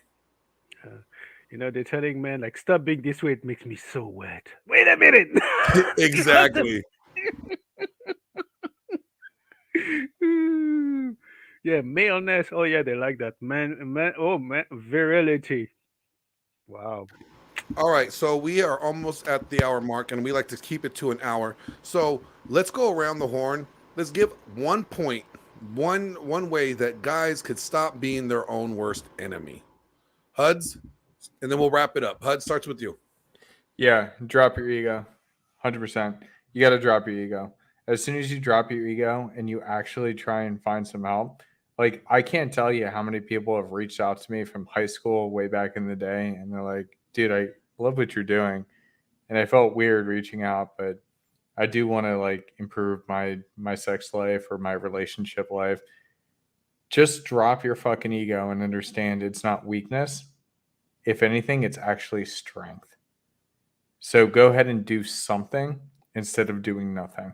They're telling men like stop being this way. It makes me so wet. Wait a minute. Exactly. Yeah, maleness. Oh yeah, they like that. Man. Oh man, virility. Wow. All right, so we are almost at the hour mark, and we like to keep it to an hour. So let's go around the horn. Let's give one point, one way that guys could stop being their own worst enemy. Huds, and then we'll wrap it up. Hud starts with you. Yeah, drop your ego. 100%. You got to drop your ego. As soon as you drop your ego and you actually try and find some help, like I can't tell you how many people have reached out to me from high school way back in the day, and they're like, dude, I love what you're doing. And I felt weird reaching out, but I do want to like improve my sex life or my relationship life. Just drop your fucking ego and understand it's not weakness. If anything, it's actually strength. So go ahead and do something instead of doing nothing.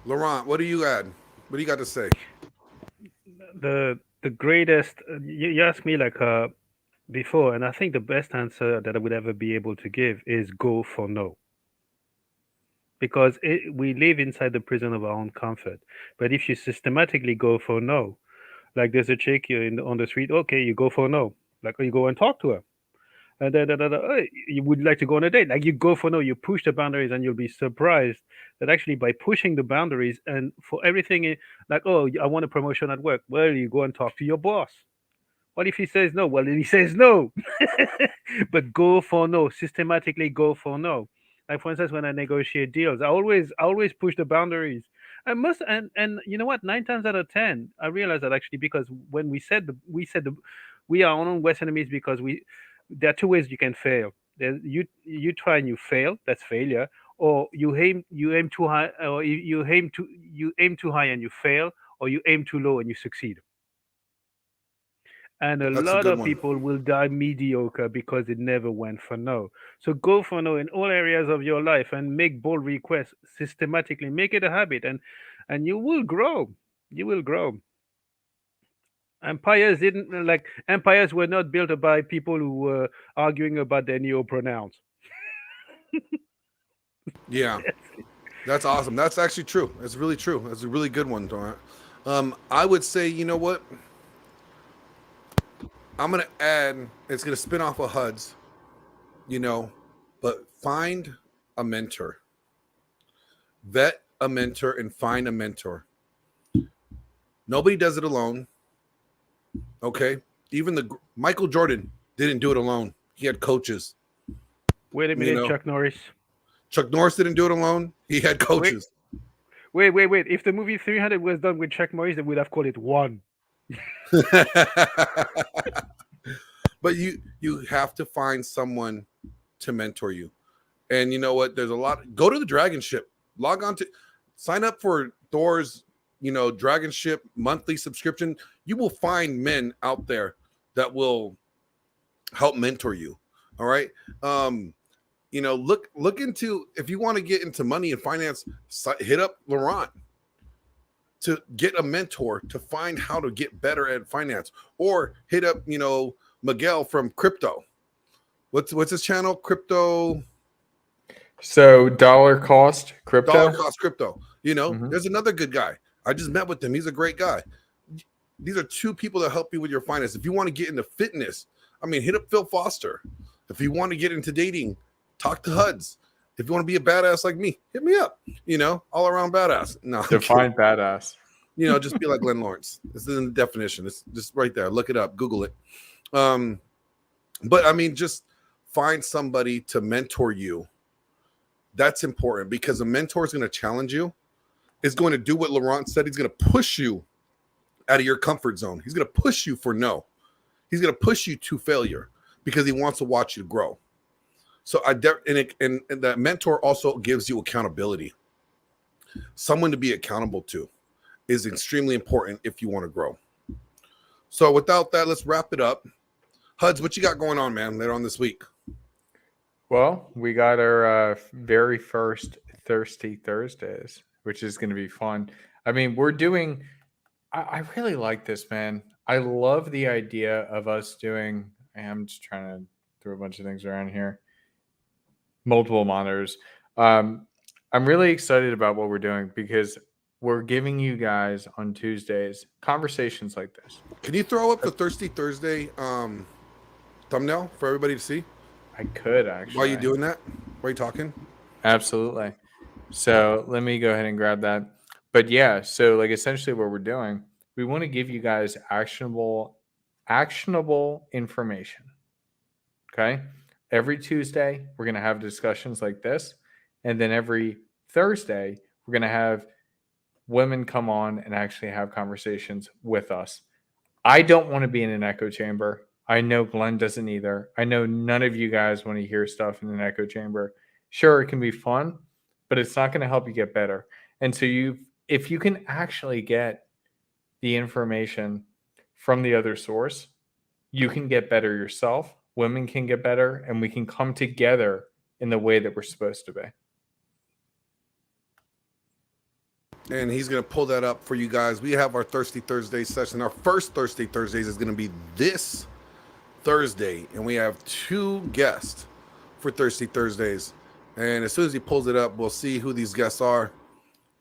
Laurent, what do you add? What do you got to say? The greatest. You asked me like before, and I think the best answer that I would ever be able to give is go for no. Because we live inside the prison of our own comfort. But if you systematically go for no, like there's a chick on the street, okay, you go for no. Like you go and talk to her. And then "Hey, you would like to go on a date. Like you go for no, you push the boundaries, and you'll be surprised that actually by pushing the boundaries and for everything, like, oh, I want a promotion at work. Well, you go and talk to your boss. What if he says no? Well, then he says no. But go for no, systematically go for no. Like for instance, when I negotiate deals, I always push the boundaries. I must, and you know what? 9 times out of 10, I realize that actually because when we are our own worst enemies because there are two ways you can fail. You try and you fail, that's failure, or you aim too high, or you aim too high and you fail, or you aim too low and you succeed. And a That's a lot good of one. people will die mediocre because it never went for no. So go for no in all areas of your life and make bold requests systematically. Make it a habit, and you will grow. You will grow. Empires were not built by people who were arguing about their neopronouns. Yeah, that's awesome. That's actually true. That's really true. That's a really good one, Torrent. I would say, you know what? I'm gonna add. It's gonna spin off of HUD's, you know, but find a mentor, vet a mentor, and find a mentor. Nobody does it alone. Okay, even the Michael Jordan didn't do it alone. He had coaches. Wait a You minute, know, Chuck Norris. Chuck Norris didn't do it alone. He had Wait, coaches. wait. If the movie 300 was done with Chuck Norris, they would have called it One. But you have to find someone to mentor you. And you know what? There's a lot. Go to the Dragon Ship. Log on to sign up for Thor's, Dragon Ship monthly subscription. You will find men out there that will help mentor you. All right. Look into, if you want to get into money and finance, hit up Laurent to get a mentor to find how to get better at finance, or hit up, Miguel from crypto. What's his channel? Crypto. So dollar cost crypto. Dollar cost crypto. Mhm. There's another good guy. I just met with him. He's a great guy. These are two people that help you with your finance. If you want to get into fitness, hit up Phil Foster. If you want to get into dating, talk to HUDs. If you want to be a badass like me, hit me up. All around badass. No, Define badass. Just be like Glenn Lawrence. This is in the definition. It's just right there. Look it up. Google it. But just find somebody to mentor you. That's important, because a mentor is going to challenge you. Is going to do what Laurent said. He's going to push you out of your comfort zone. He's going to push you for no. He's going to push you to failure because he wants to watch you grow. So and that mentor also gives you accountability. Someone to be accountable to is extremely important if you want to grow. So without that, let's wrap it up. HUDs, what you got going on, man, later on this week? Well, we got our very first Thirsty Thursdays, which is going to be fun. We're doing, I really like this, man. I love the idea of us doing, I'm just trying to throw a bunch of things around here, multiple monitors. I'm really excited about what we're doing because we're giving you guys on Tuesdays conversations like this. Can you throw up the Thirsty Thursday thumbnail for everybody to see? I could actually. While you doing that? While you talking? Absolutely. So let me go ahead and grab that. But yeah, so essentially what we're doing, we want to give you guys actionable information. Okay. Every Tuesday, we're going to have discussions like this. And then every Thursday, we're going to have women come on and actually have conversations with us. I don't want to be in an echo chamber. I know Glenn doesn't either. I know none of you guys want to hear stuff in an echo chamber. Sure, it can be fun, but it's not going to help you get better. And so if you can actually get the information from the other source, you can get better yourself. Women can get better, and we can come together in the way that we're supposed to be. And he's going to pull that up for you guys. We have our Thirsty Thursday session. Our first Thirsty Thursdays is going to be this Thursday, and we have 2 guests for Thirsty Thursdays. And as soon as he pulls it up, we'll see who these guests are.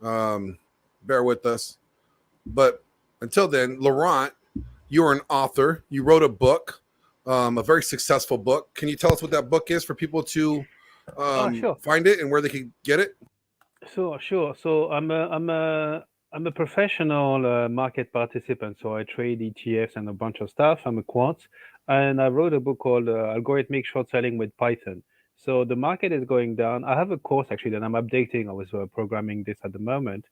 Bear with us. But until then, Laurent, you're an author. You wrote a book, a very successful book. Can you tell us what that book is for people to Sure. find it and where they can get it? Sure. So I'm a professional market participant. So I trade ETFs and a bunch of stuff. I'm a quant, and I wrote a book called Algorithmic Short Selling with Python. So the market is going down. I have a course actually that I'm updating. I was programming this at the moment.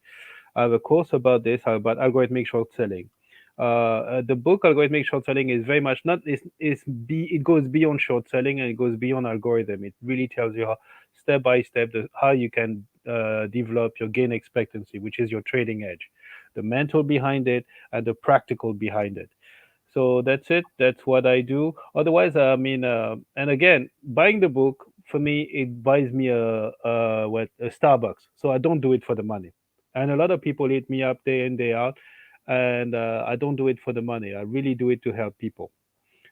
I have a course about this, about algorithmic short selling. The book Algorithmic Short Selling is very much not it goes beyond short selling, and it goes beyond algorithm. It really tells you how, step by step, how you can develop your gain expectancy, which is your trading edge, the mental behind it and the practical behind it. So that's it. That's what I do. Otherwise, I mean, and again, buying the book for me, it buys me a Starbucks. So I don't do it for the money. And a lot of people hit me up day in day out, and I don't do it for the money. I really do it to help people.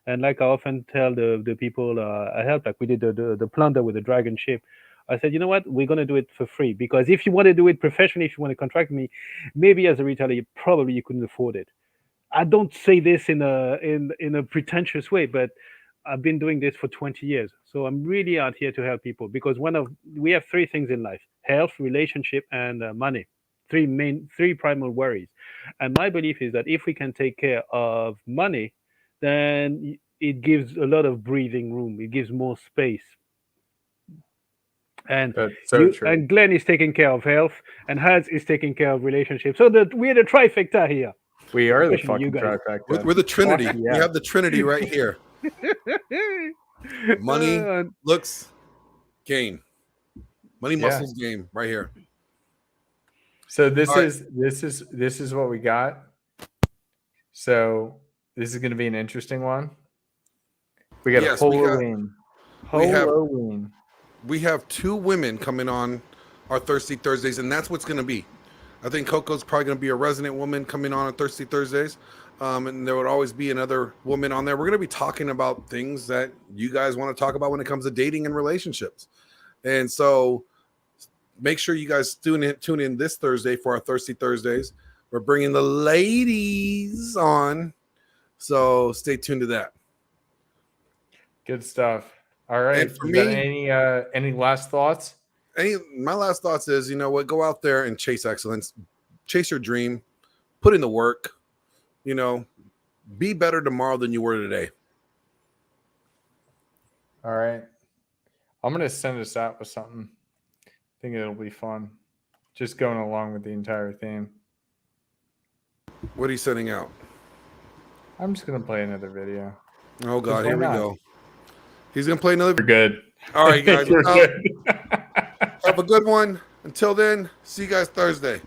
And like I often tell the people I help, like we did the plunder with the dragon ship. I said, you know what, we're gonna do it for free because if you want to do it professionally, if you want to contract me, maybe as a retailer, probably you couldn't afford it. I don't say this in a pretentious way, but I've been doing this for 20 years. So I'm really out here to help people because we have three things in life: health, relationship, and money. Three primal worries. And my belief is that if we can take care of money, then it gives a lot of breathing room. It gives more space. And That's so you true. and Glenn is taking care of health, and Hans is taking care of relationships. So that we're the trifecta here, We are the especially you fucking guys. trifecta. We're the Trinity. Fuck We yeah. have the Trinity right here. Money, Uh, looks, game. Money, Yeah. muscles, game right here. So this All right. is what we got. So this is going to be an interesting one. We got Yes, Halloween. we have- Halloween. We have two women coming on our Thirsty Thursdays, and that's what's going to be. I think Coco's probably going to be a resident woman coming on Thirsty Thursdays. And there would always be another woman on there. We're going to be talking about things that you guys want to talk about when it comes to dating and relationships. And so make sure you guys tune in this Thursday for our Thirsty Thursdays. We're bringing the ladies on. So stay tuned to that. Good stuff. All right. And for You got me- any last thoughts? My last thoughts is, you know what, go out there and chase excellence, chase your dream, put in the work, you know, be better tomorrow than you were today. All right. I'm going to send us out with something. I think it'll be fun. Just going along with the entire theme. What are you sending out? I'm just going to play another video. Oh God, why here we not? go. He's gonna play another. We're good. All right, guys. We're Well, good. have a good one. Until then, see you guys Thursday.